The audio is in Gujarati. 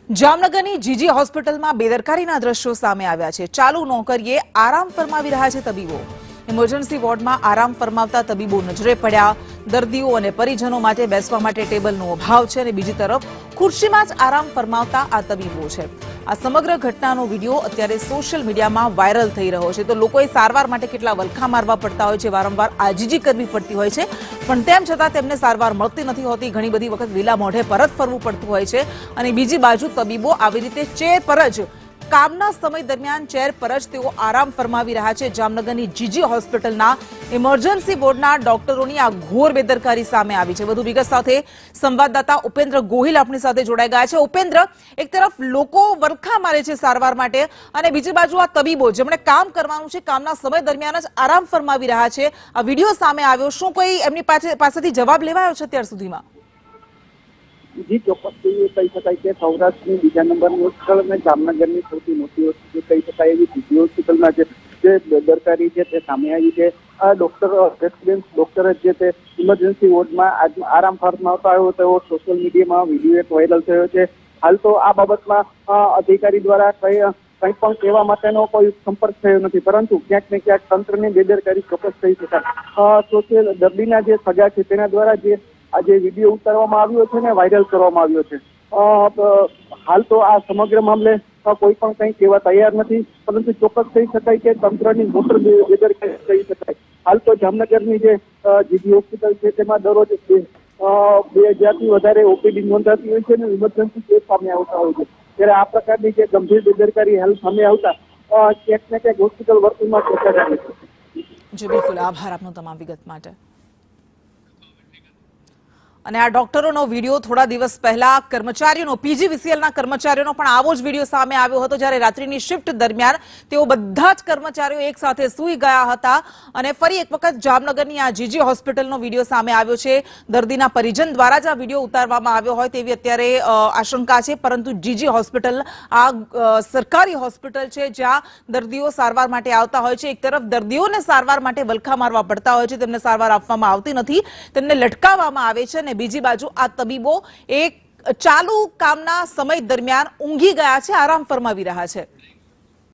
જામનગરની જીજી હોસ્પિટલમાં બેદરકારીના દ્રશ્યો સામે આવ્યા છે। ચાલુ નોકરીએ આરામ ફરમાવી રહ્યા છે તબીબો। ઇમરજન્સી વોર્ડમાં આરામ ફરમાવતા તબીબો નજરે પડ્યા। દર્દીઓ અને પરિજનો માટે બેસવા માટે ટેબલનો અભાવ છે અને બીજી તરફ ખુરશીમાં જ આરામ ફરમાવતા આ તબીબો છે। આ સમગ્ર ઘટનાનો વિડીયો અત્યારે સોશિયલ મીડિયામાં વાયરલ થઈ રહ્યો છે। તો લોકોએ સારવાર માટે કેટલા વલખા મારવા પડતા હોય છે, વારંવાર આજીજી કરવી પડતી હોય છે, પણ તેમ છતાં તેમને સારવાર મળતી નથી હોતી। ઘણી બધી વખત લીલા મોઢે પરત ફરવું પડતું હોય છે અને બીજી બાજુ તબીબો આવી રીતે ચેર પર જ કામના સમય દરમિયાન ચેર પર જ તેઓ આરામ ફરમાવી રહ્યા છે। જામનગરની જીજી હોસ્પિટલના ઇમરજન્સી બોર્ડના ડોક્ટરોની આ ઘોર બેદરકારી સામે આવી છે। વધુ વિગત સાથે સંવાદદાતા ઉપેન્દ્ર ગોહિલ આપણી સાથે જોડાઈ ગયા છે। ઉપેન્દ્ર, એક તરફ લોકો વલખા મારે છે સારવાર માટે અને બીજી બાજુ આ તબીબો જેમણે કામ કરવાનું છે કામના સમય દરમિયાન જ આરામ ફરમાવી રહ્યા છે। આ વિડીયો સામે આવ્યો, શું કોઈ એમની પાસેથી જવાબ લેવાયો છે અત્યાર સુધીમાં? जी ચોક્કસ કહી શકાય કે સૌરાષ્ટ્રની બીજા નંબરની હોસ્પિટલ અને જામનગરની સૌથી મોટી હોસ્પિટલ કહી શકાય એવી જીજી હોસ્પિટલમાં જે બેદરકારી છે તે સામે આવી છે। આ રેસિડેન્ટ ડોક્ટર જે તે ઇમરજન્સી વોર્ડમાં આરામ ફરમાવતા આવ્યો તેવો સોશિયલ મીડિયામાં વિડીયો એક વાયરલ થયો છે। હાલ તો આ બાબતમાં અધિકારી દ્વારા કંઈ પણ કહેવા માટેનો કોઈ સંપર્ક થયો નથી, પરંતુ ક્યાંક ને ક્યાંક તંત્રની બેદરકારી ચોક્કસ કહી શકાય। દર્દીના જે સગા છે તેના દ્વારા જે આજે વિડીયો ઉતારવામાં આવ્યો છે ને વાયરલ કરવામાં આવ્યો છે। હાલ તો આ સમગ્ર મામલે કોઈ પણ કંઈ કહેવા તૈયાર નથી, પરંતુ ચોક્કસ કહી શકાય કે તંત્રની મોટર બેદરકારી કહી શકાય। હાલ તો જામનગરની જે જીજી હોસ્પિટલ છે તેમાં દરરોજ 2000થી વધારે ઓપીડી નોંધાતી હોય છે અને ઇમરજન્સી કેસ સામે આવતા હોય છે। ત્યારે આ પ્રકારની જે ગંભીર બેદરકારી હાલ સામે આવતા ક્યાંક ને ક્યાંક હોસ્પિટલ વર્તુળમાં ચર્ચા ચાલે છે। જી બિલકુલ, આભાર આપનો તમામ વિગત માટે। અને આ ડોક્ટરોનો વિડીયો થોડા દિવસ પહેલા કર્મચારીઓનો પીજીવીસીએલના કર્મચારીઓનો પણ આવો જ વિડીયો સામે આવ્યો હતો, જ્યારે રાત્રિની શિફ્ટ દરમિયાન તેઓ બધા જ કર્મચારીઓ એક સાથે સૂઈ ગયા હતા। અને ફરી એક વખત જામનગરની આ જીજી હોસ્પિટલનો વિડીયો સામે આવ્યો છે। દર્દીના પરિજન દ્વારા જ આ વિડીયો ઉતારવામાં આવ્યો હોય તેવી અત્યારે આશંકા છે, પરંતુ જીજી હોસ્પિટલ આ સરકારી હોસ્પિટલ છે જ્યાં દર્દીઓ સારવાર માટે આવતા હોય છે। એક તરફ દર્દીઓને સારવાર માટે વલખા મારવા પડતા હોય છે, તેમને સારવાર આપવામાં આવતી નથી, તેમને લટકાવવામાં આવે છે, અને બીજી બાજુ આ તબીબો એક ચાલુ કામના સમય દરમિયાન ઊંઘી ગયા છે, આરામ ફરમાવી રહ્યા છે।